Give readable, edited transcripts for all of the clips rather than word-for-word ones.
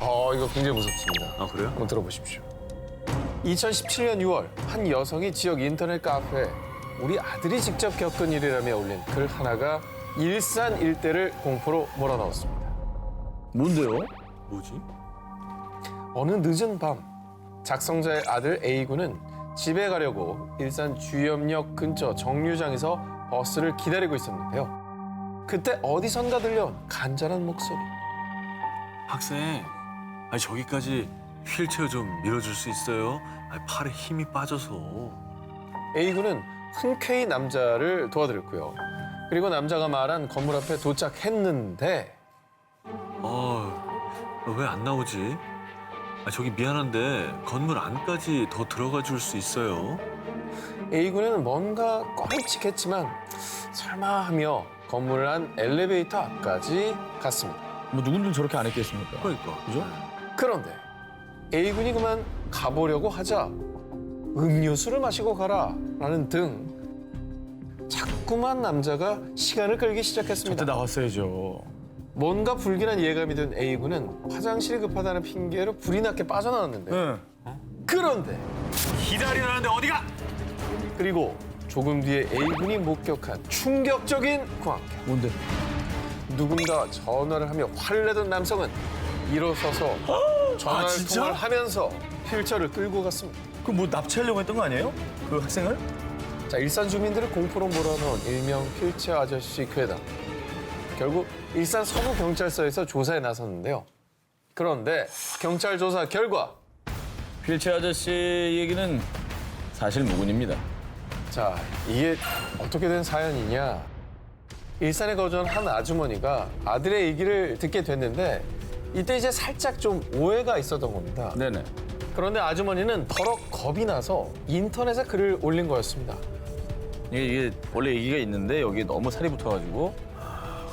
이거 굉장히 무섭습니다. 아, 그래요? 한번 들어보십시오. 2017년 6월 한 여성이 지역 인터넷 카페에 우리 아들이 직접 겪은 일이라며 올린 글 하나가 일산 일대를 공포로 몰아넣었습니다. 뭔데요? 뭐지? 어느 늦은 밤 작성자의 아들 A군은 집에 가려고 일산 주염역 근처 정류장에서 버스를 기다리고 있었는데요. 그때 어디선가 들려온 간절한 목소리. 학생, 아니 저기까지 휠체어 좀 밀어줄 수 있어요? 아니, 팔에 힘이 빠져서. A군은 흔쾌히 남자를 도와드렸고요. 그리고 남자가 말한 건물 앞에 도착했는데 왜 안 나오지? 아, 저기 미안한데 건물 안까지 더 들어가 줄 수 있어요? A군은 뭔가 꺼림칙했지만 설마 하며 건물 안 엘리베이터 앞까지 갔습니다. 뭐 누군들 저렇게 안 했겠습니까? 그러니까. 그죠? 그런데 A군이 그만 가보려고 하자 음료수를 마시고 가라라는 등 자꾸만 남자가 시간을 끌기 시작했습니다. 저때 나왔어야죠. 뭔가 불길한 예감이 든 A군은 화장실이 급하다는 핑계로 불이 나게 빠져나왔는데 네. 그런데 기다리라는데 어디가? 그리고 조금 뒤에 A군이 목격한 충격적인 광경. 뭔데? 누군가 전화를 하며 화를 내던 남성은 일어서서 전화를 진짜? 통화를 하면서 휠체어를 끌고 갔습니다. 그 뭐 납치하려고 했던 거 아니에요? 그 학생을? 자, 일산 주민들을 공포로 몰아넣은 일명 휠체어 아저씨 괴담. 결국 일산 서부경찰서에서 조사에 나섰는데요. 그런데 경찰 조사 결과 휠체어 아저씨 얘기는 사실 무근입니다. 자, 이게 어떻게 된 사연이냐. 일산에 거주한 한 아주머니가 아들의 얘기를 듣게 됐는데 이때 이제 살짝 좀 오해가 있었던 겁니다. 네네. 그런데 아주머니는 더러 겁이 나서 인터넷에 글을 올린 거였습니다. 이게 원래 얘기가 있는데 여기 너무 살이 붙어가지고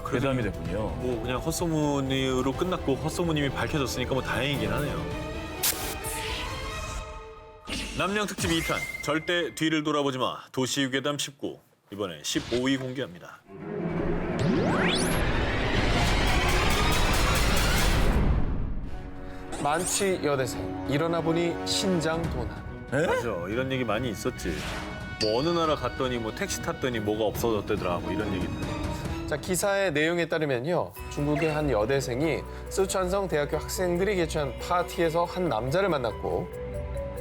괴담이 됐군요. 뭐 그냥 헛소문으로 끝났고 헛소문임이 밝혀졌으니까 뭐 다행이긴 하네요. 남양 특집 2탄 절대 뒤를 돌아보지 마 도시괴담 19 이번에 15위 공개합니다. 만취 여대생 일어나 보니 신장 도난. 맞아, 이런 얘기 많이 있었지. 뭐 어느 나라 갔더니 뭐 택시 탔더니 뭐가 없어졌대더라 뭐 이런 얘기들. 자, 기사의 내용에 따르면요. 중국의 한 여대생이 쓰촨성 대학교 학생들이 개최한 파티에서 한 남자를 만났고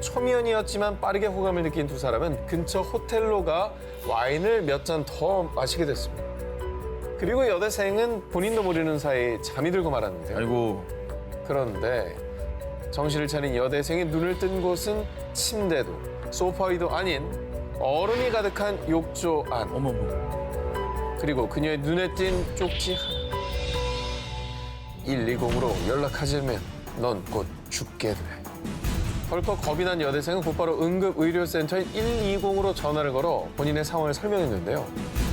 초면이었지만 빠르게 호감을 느낀 두 사람은 근처 호텔로 가 와인을 몇 잔 더 마시게 됐습니다. 그리고 여대생은 본인도 모르는 사이 잠이 들고 말았는데요. 아이고. 그런데 정신을 차린 여대생이 눈을 뜬 곳은 침대도 소파 위도 아닌 얼음이 가득한 욕조 안. 어머머. 그리고 그녀의 눈에 띈 쪽지 하나. 120으로 연락하지 않으면 넌 곧 죽게 돼. 덜컥 겁이 난 여대생은 곧바로 응급의료센터인 120으로 전화를 걸어 본인의 상황을 설명했는데요.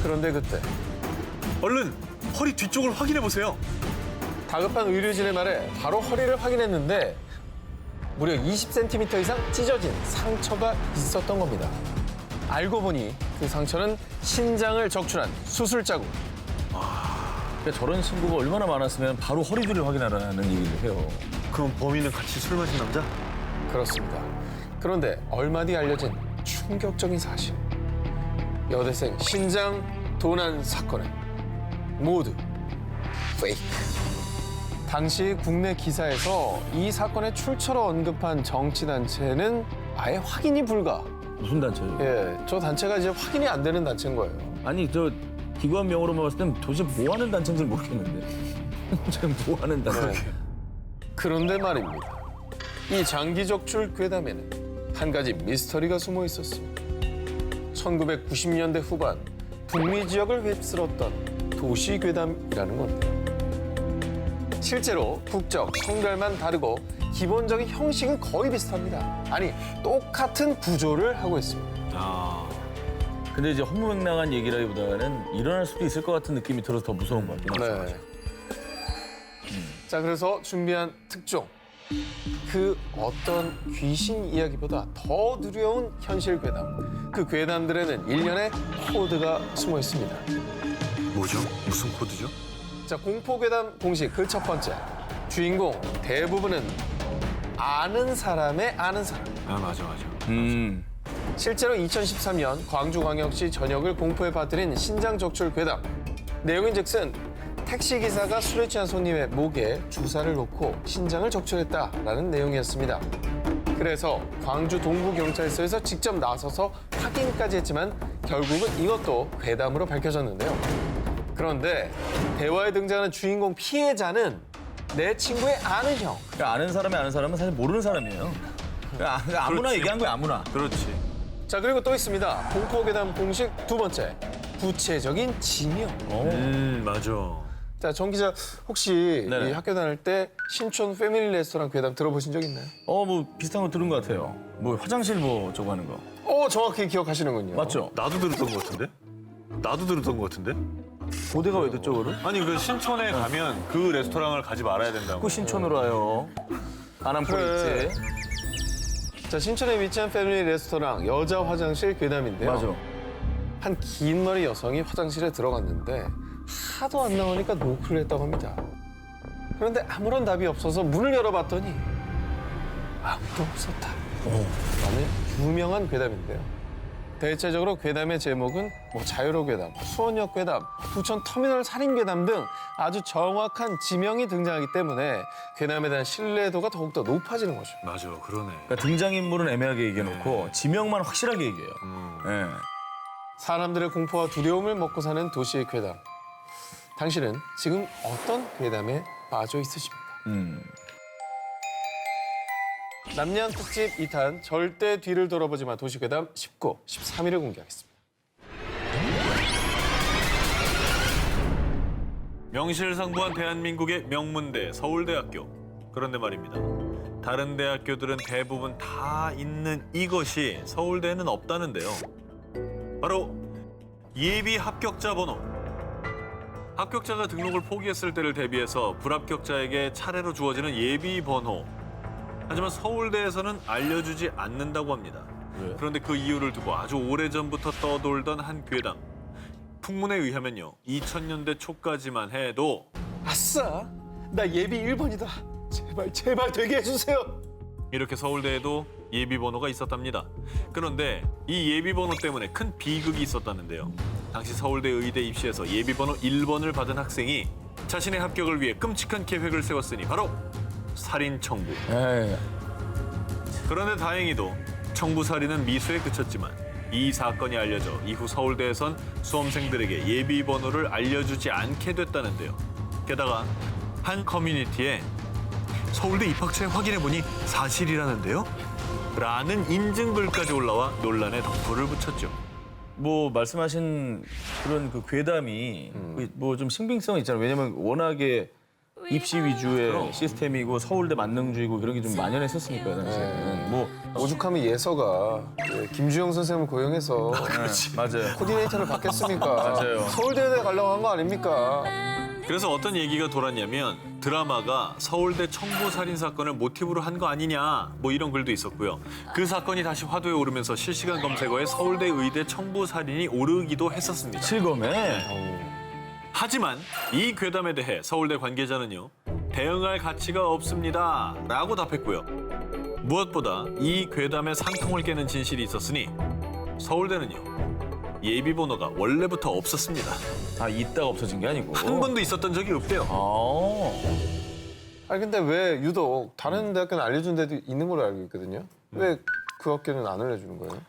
그런데 그때 얼른 허리 뒤쪽을 확인해 보세요. 다급한 의료진의 말에 바로 허리를 확인했는데 무려 20cm 이상 찢어진 상처가 있었던 겁니다. 알고 보니 그 상처는 신장을 적출한 수술 자국. 그러니까 저런 친구가 얼마나 많았으면 바로 허리 뒤를 확인하라는 얘기를 해요. 그럼 범인은 같이 술 마신 남자? 그렇습니다. 그런데 얼마 뒤 알려진 충격적인 사실. 여대생 신장 도난 사건은 모두 페이크. 당시 국내 기사에서 이 사건의 출처로 언급한 정치단체는 아예 확인이 불가. 무슨 단체예요? 예, 저 단체가 이제 확인이 안 되는 단체인 거예요. 아니 저 기관명으로만 봤을 땐 도대체 뭐 하는 단체인지 모르겠는데. 지금 뭐 하는 단체? 네. 그런데 말입니다. 이 장기적출 괴담에는 한 가지 미스터리가 숨어 있었습니다. 1990년대 후반 북미 지역을 휩쓸었던 도시 괴담이라는 건데요. 실제로 국적, 성별만 다르고 기본적인 형식은 거의 비슷합니다. 아니, 똑같은 구조를 하고 있습니다. 아, 근데 이제 허무맹랑한 얘기라기보다는 일어날 수도 있을 것 같은 느낌이 들어서 더 무서운 것 같긴 해요. 네. 자, 그래서 준비한 특종. 그 어떤 귀신 이야기보다 더 두려운 현실 괴담. 그 괴담들에는 일련의 코드가 숨어 있습니다. 뭐죠? 무슨 코드죠? 자, 공포 괴담 공식 그 첫 번째. 주인공 대부분은 아는 사람의 아는 사람. 아 맞아. 실제로 2013년 광주광역시 전역을 공포에 빠뜨린 신장적출 괴담. 내용인즉슨 택시기사가 술에 취한 손님의 목에 주사를 놓고 신장을 적출했다라는 내용이었습니다. 그래서 광주 동부경찰서에서 직접 나서서 확인까지 했지만 결국은 이것도 괴담으로 밝혀졌는데요. 그런데 대화에 등장하는 주인공 피해자는 내 친구의 아는 형. 그러니까 아는 사람의 아는 사람은 사실 모르는 사람이에요. 그러니까 아무나 그렇지. 얘기한 거야, 아무나. 그렇지. 자, 그리고 또 있습니다. 공포괴담 공식 두 번째. 구체적인 지명. 맞아. 자, 정 기자, 혹시 네네. 이 학교 다닐 때 신촌 패밀리 레스토랑 괴담 들어보신 적 있나요? 뭐 비슷한 거 들은 것 같아요. 뭐 화장실 뭐 저거 하는 거. 정확히 기억하시는군요. 맞죠? 나도 들었던 것 같은데? 고대가 왜 듣죠, 그거를? 아니 그 신촌에 가면 그 레스토랑을 가지 말아야 된다고. 그 신촌으로 와요. 아남포 그래. 있지. 자, 신촌에 위치한 패밀리 레스토랑 여자 화장실 괴담인데요. 맞아. 한 긴 머리 여성이 화장실에 들어갔는데 하도 안 나오니까 노크를 했다고 합니다. 그런데 아무런 답이 없어서 문을 열어봤더니 아무도 없었다. 라는 유명한 괴담인데요. 대체적으로 괴담의 제목은 자유로 괴담, 수원역 괴담, 부천 터미널 살인 괴담 등 아주 정확한 지명이 등장하기 때문에 괴담에 대한 신뢰도가 더욱더 높아지는 거죠. 맞아, 그러네. 그러니까 등장인물은 애매하게 얘기해놓고 지명만 확실하게 얘기해요. 예. 사람들의 공포와 두려움을 먹고 사는 도시의 괴담. 당신은 지금 어떤 괴담에 빠져 있으십니까? 남양 특집 2탄 절대 뒤를 돌아보지 마 도시괴담 19, 13일을 공개하겠습니다. 명실상부한 대한민국의 명문대 서울대학교. 그런데 말입니다. 다른 대학교들은 대부분 다 있는 이것이 서울대에는 없다는데요. 바로 예비 합격자 번호. 합격자가 등록을 포기했을 때를 대비해서 불합격자에게 차례로 주어지는 예비 번호. 하지만 서울대에서는 알려주지 않는다고 합니다. 왜? 그런데 그 이유를 두고 아주 오래전부터 떠돌던 한 괴담. 풍문에 의하면요. 2000년대 초까지만 해도 아싸! 나 예비 1번이다. 제발 되게 해주세요. 이렇게 서울대에도 예비번호가 있었답니다. 그런데 이 예비번호 때문에 큰 비극이 있었다는데요. 당시 서울대 의대 입시에서 예비번호 1번을 받은 학생이 자신의 합격을 위해 끔찍한 계획을 세웠으니 바로 살인 청부. 에이. 그런데 다행히도 청부 살인은 미수에 그쳤지만 이 사건이 알려져 이후 서울대에선 수험생들에게 예비번호를 알려주지 않게 됐다는데요. 게다가 한 커뮤니티에 서울대 입학처에 확인해보니 사실이라는데요? 라는 인증글까지 올라와 논란에 덩불을 붙였죠. 뭐 말씀하신 그런 그 괴담이 뭐 좀 신빙성이 있잖아요. 왜냐면 워낙에 입시 위주의 시스템이고 서울대 만능주의고 그런 게 좀 만연했었으니까 당시에는. 뭐 오죽하면 예서가 김주영 선생님을 고용해서 맞아요. 코디네이터를 받겠습니까? 맞아요. 서울대에 가려고 한 거 아닙니까? 그래서 어떤 얘기가 돌았냐면 드라마가 서울대 청부 살인 사건을 모티브로 한 거 아니냐 뭐 이런 글도 있었고요. 그 사건이 다시 화두에 오르면서 실시간 검색어에 서울대 의대 청부 살인이 오르기도 했었습니다. 실검에 하지만 이 괴담에 대해 서울대 관계자는요. 대응할 가치가 없습니다 라고 답했고요. 무엇보다 이 괴담의 산통을 깨는 진실이 있었으니 서울대는요. 예비번호가 원래부터 없었습니다. 있다가 없어진 게 아니고. 한 번도 있었던 적이 없대요. 아. 아니 근데 왜 유독 다른 대학교는 알려준 데도 있는 걸로 알고 있거든요. 왜 그 학교는 안 알려주는 거예요?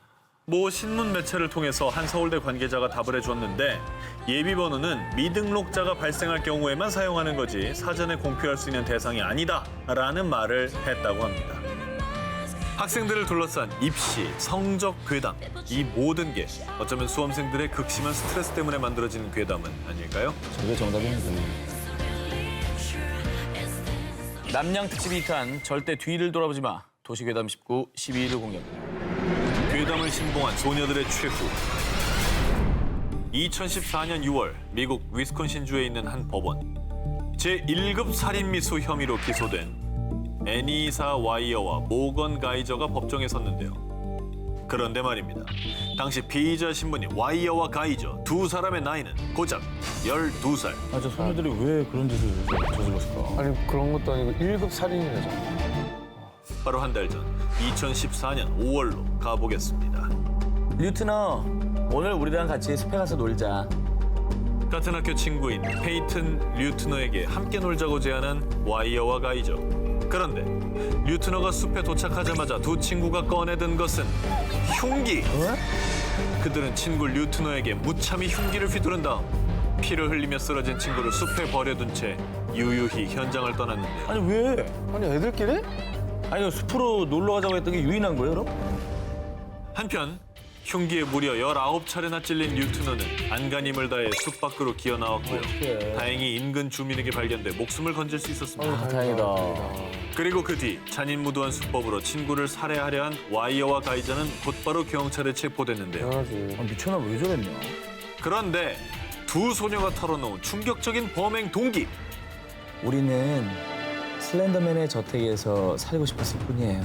모 신문 매체를 통해서 한 서울대 관계자가 답을 해줬는데 예비번호는 미등록자가 발생할 경우에만 사용하는 거지 사전에 공표할 수 있는 대상이 아니다라는 말을 했다고 합니다. 학생들을 둘러싼 입시, 성적 괴담, 이 모든 게 어쩌면 수험생들의 극심한 스트레스 때문에 만들어지는 괴담은 아닐까요? 저게 정답입니다. 남양 특집 2탄 절대 뒤를 돌아보지 마. 도시괴담 19, 12일을 공개합니다. 괴담을 신봉한 소녀들의 최후. 2014년 6월 미국 위스콘신주에 있는 한 법원. 제1급 살인미수 혐의로 기소된 애니사 와이어와 모건 가이저가 법정에 섰는데요. 그런데 말입니다. 당시 피의자 신분인 와이어와 가이저 두 사람의 나이는 고작 12살. 아, 저 소녀들이 왜 그런 짓을 저질렀을까? 아니 그런 것도 아니고 1급 살인이죠. 바로 한 달 전 2014년 5월로 가보겠습니다. 류트너, 오늘 우리랑 같이 숲에 가서 놀자. 같은 학교 친구인 페이튼 류트너에게 함께 놀자고 제안한 와이어와 가이저. 그런데 류트너가 숲에 도착하자마자 두 친구가 꺼내든 것은 흉기. 그들은 친구 류트너에게 무참히 흉기를 휘두른 다음 피를 흘리며 쓰러진 친구를 숲에 버려둔 채 유유히 현장을 떠났는데요. 아니 왜? 아니 애들끼리? 아니 숲으로 놀러 가자고 했던 게 유인한 거예요, 그럼? 한편 흉기에 무려 19차례나 찔린 류트너는 안간힘을 다해 숲 밖으로 기어 나왔고요. 어떡해. 다행히 인근 주민에게 발견돼 목숨을 건질 수 있었습니다. 아, 다행이다. 그리고 그 뒤 잔인무도한 수법으로 친구를 살해하려 한 와이어와 가이저는 곧바로 경찰에 체포됐는데요. 당연하지. 아, 미쳤나 왜 저랬냐? 그런데 두 소녀가 털어놓은 충격적인 범행 동기. 우리는 슬렌더맨의 저택에서 살고 싶었을 뿐이에요.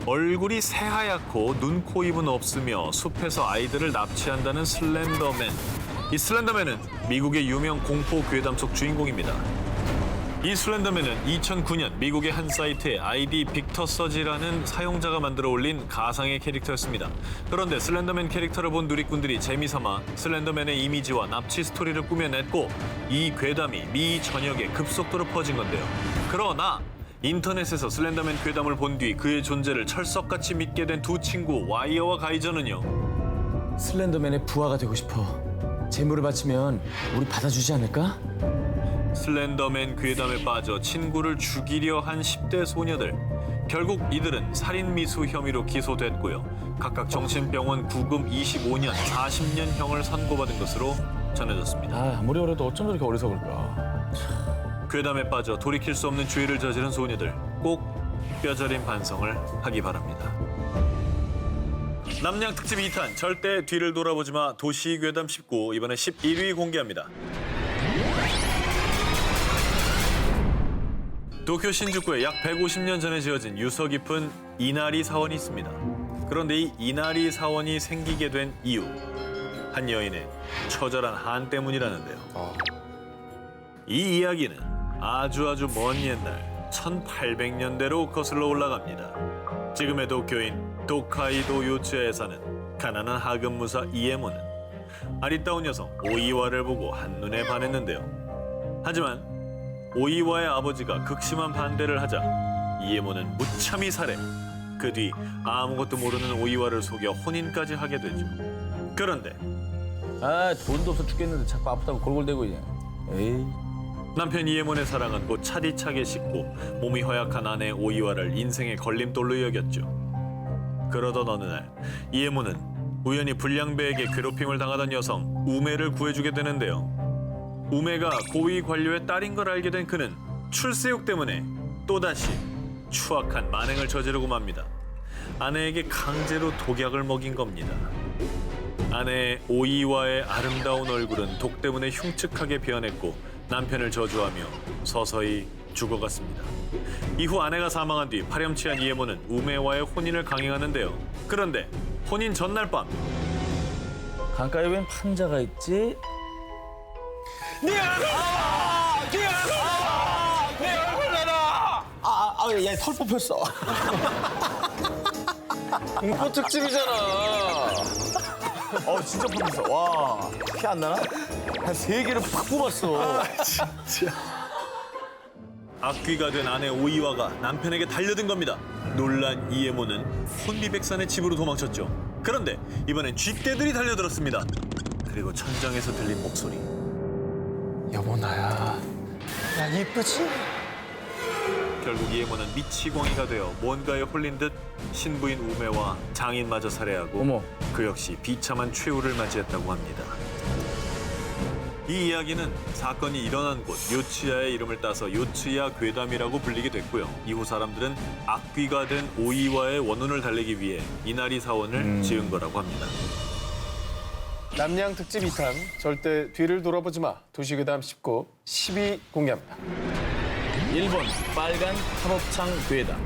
얼굴이 새하얗고 눈, 코, 입은 없으며 숲에서 아이들을 납치한다는 슬렌더맨. 이 슬렌더맨은 미국의 유명 공포 괴담 속 주인공입니다. 이 슬렌더맨은 2009년 미국의 한 사이트에 아이디 빅터 서지라는 사용자가 만들어 올린 가상의 캐릭터였습니다. 그런데 슬렌더맨 캐릭터를 본 누리꾼들이 재미삼아 슬렌더맨의 이미지와 납치 스토리를 꾸며냈고 이 괴담이 미 전역에 급속도로 퍼진 건데요. 그러나 인터넷에서 슬렌더맨 괴담을 본 뒤 그의 존재를 철석같이 믿게 된 두 친구 와이어와 가이저는요. 슬렌더맨의 부하가 되고 싶어. 재물을 바치면 우리 받아주지 않을까? 슬렌더맨 괴담에 빠져 친구를 죽이려 한 10대 소녀들. 결국 이들은 살인미수 혐의로 기소됐고요. 각각 정신병원 구금 25년, 40년형을 선고받은 것으로 전해졌습니다. 아, 아무리 어려도 어쩜 저렇게 어리석을까? 괴담에 빠져 돌이킬 수 없는 죄를 저지른 소녀들. 꼭 뼈저린 반성을 하기 바랍니다. 남양 특집 2탄 절대 뒤를 돌아보지 마 도시 괴담 19 이번에 11위 공개합니다. 도쿄 신주쿠에 약 150년 전에 지어진 유서 깊은 이나리 사원이 있습니다. 그런데 이 이나리 사원이 생기게 된 이유, 한 여인의 처절한 한 때문이라는데요. 이 이야기는 아주 먼 옛날 1800년대로 거슬러 올라갑니다. 지금의 도쿄인 도카이도 요츠야에 사는 가난한 하급무사 이에모는 아리따운 여성 오이와를 보고 한눈에 반했는데요. 하지만 오이와의 아버지가 극심한 반대를 하자 이에모는 무참히 살해. 그 뒤 아무것도 모르는 오이와를 속여 혼인까지 하게 되죠. 그런데 아, 돈도 없어 죽겠는데 자꾸 아프다고 골골대고 그냥. 에이. 남편 이에몬의 사랑은 곧 차디차게 식고 몸이 허약한 아내 오이와를 인생의 걸림돌로 여겼죠. 그러던 어느 날 이에몬은 우연히 불량배에게 괴롭힘을 당하던 여성 우메를 구해주게 되는데요. 우메가 고위 관료의 딸인 걸 알게 된 그는 출세욕 때문에 또다시 추악한 만행을 저지르고 맙니다. 아내에게 강제로 독약을 먹인 겁니다. 아내 오이와의 아름다운 얼굴은 독 때문에 흉측하게 변했고 남편을 저주하며 서서히 죽어갔습니다. 이후 아내가 사망한 뒤 파렴치한 이에모는 우메와의 혼인을 강행하는데요. 그런데 혼인 전날 밤 강가에 웬 판자가 있지? 얘 털 뽑혔어. 공포 특집이잖아. 진짜 뽑혔어. 와, 피 안 나나? 한 3개를 팍 뽑았어. 악귀가 된 아내 오이와가 남편에게 달려든 겁니다. 놀란 이에모는 혼비백산의 집으로 도망쳤죠. 그런데 이번엔 쥐떼들이 달려들었습니다. 그리고 천장에서 들린 목소리. 여보 나야. 야 이쁘지? 결국 이에모는 미치광이가 되어 뭔가에 홀린 듯 신부인 우메와 장인마저 살해하고 어머. 그 역시 비참한 최후를 맞이했다고 합니다. 이 이야기는 사건이 일어난 곳 요츠야의 이름을 따서 요츠야 괴담이라고 불리게 됐고요. 이후 사람들은 악귀가 된 오이와의 원혼을 달래기 위해 이나리 사원을 지은 거라고 합니다. 남양 특집 2탄 절대 뒤를 돌아보지 마 도시괴담 19 10위 공개합니다. 1번 빨간 합업창 괴담.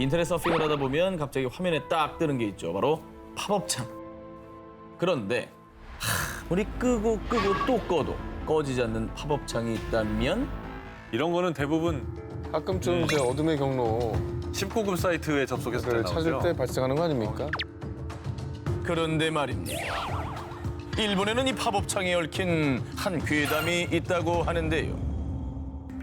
인터넷 서핑을 하다 보면 갑자기 화면에 딱 뜨는 게 있죠. 바로 팝업창. 그런데 아무리 끄고 또 꺼도 꺼지지 않는 팝업창이 있다면 이런 거는 대부분 가끔쯤 이제 어둠의 경로 19금 사이트에 접속해서 를 나오죠. 찾을 때 발생하는 거 아닙니까? 그런데 말입니다. 일본에는 이 팝업창에 얽힌 한 괴담이 있다고 하는데요.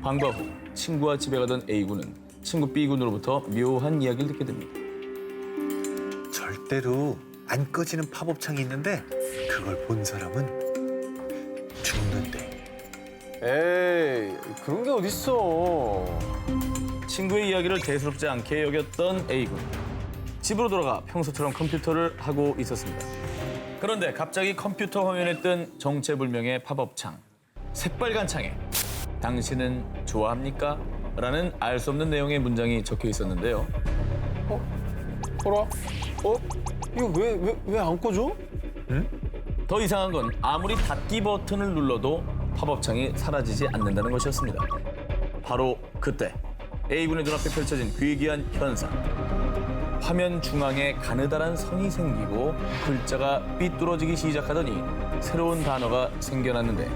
방과 후 친구와 집에 가던 A군은 친구 B군으로부터 묘한 이야기를 듣게 됩니다. 절대로 안 꺼지는 팝업창이 있는데 그걸 본 사람은 죽는데. 에이, 그런 게 어딨어. 친구의 이야기를 대수롭지 않게 여겼던 A군. 집으로 돌아가 평소처럼 컴퓨터를 하고 있었습니다. 그런데 갑자기 컴퓨터 화면에 뜬 정체불명의 팝업창. 새빨간 창에 당신은 좋아합니까? 라는 알 수 없는 내용의 문장이 적혀 있었는데요. 보라? 이거 왜 안 꺼져? 더 이상한 건 아무리 닫기 버튼을 눌러도 팝업창이 사라지지 않는다는 것이었습니다. 바로 그때 A군의 눈앞에 펼쳐진 괴기한 현상. 화면 중앙에 가느다란 선이 생기고 글자가 삐뚤어지기 시작하더니 새로운 단어가 생겨났는데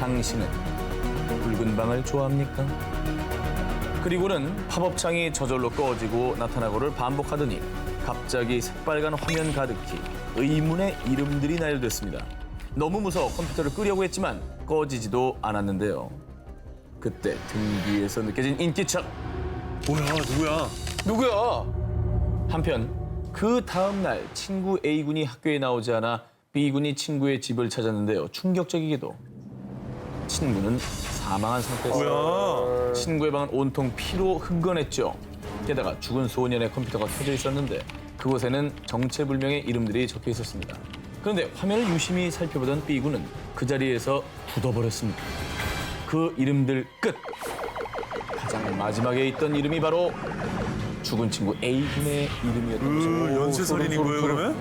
당신은 붉은 방을 좋아합니까? 그리고는 팝업창이 저절로 꺼지고 나타나고를 반복하더니 갑자기 새빨간 화면 가득히 의문의 이름들이 나열됐습니다. 너무 무서워 컴퓨터를 끄려고 했지만 꺼지지도 않았는데요. 그때 등 뒤에서 느껴진 인기척. 뭐야, 누구야? 누구야? 한편 그 다음 날 친구 A군이 학교에 나오지 않아 B군이 친구의 집을 찾았는데요. 충격적이게도 친구는 사망한 상태였어요. 뭐야? 친구의 방은 온통 피로 흥건했죠. 게다가 죽은 소년의 컴퓨터가 켜져 있었는데 그곳에는 정체불명의 이름들이 적혀 있었습니다. 그런데 화면을 유심히 살펴보던 B군은 그 자리에서 굳어버렸습니다. 그 이름들 끝! 가장 마지막에 있던 이름이 바로 죽은 친구 A군의 이름이었던 거죠. 연쇄살인인 거예요, 그러면?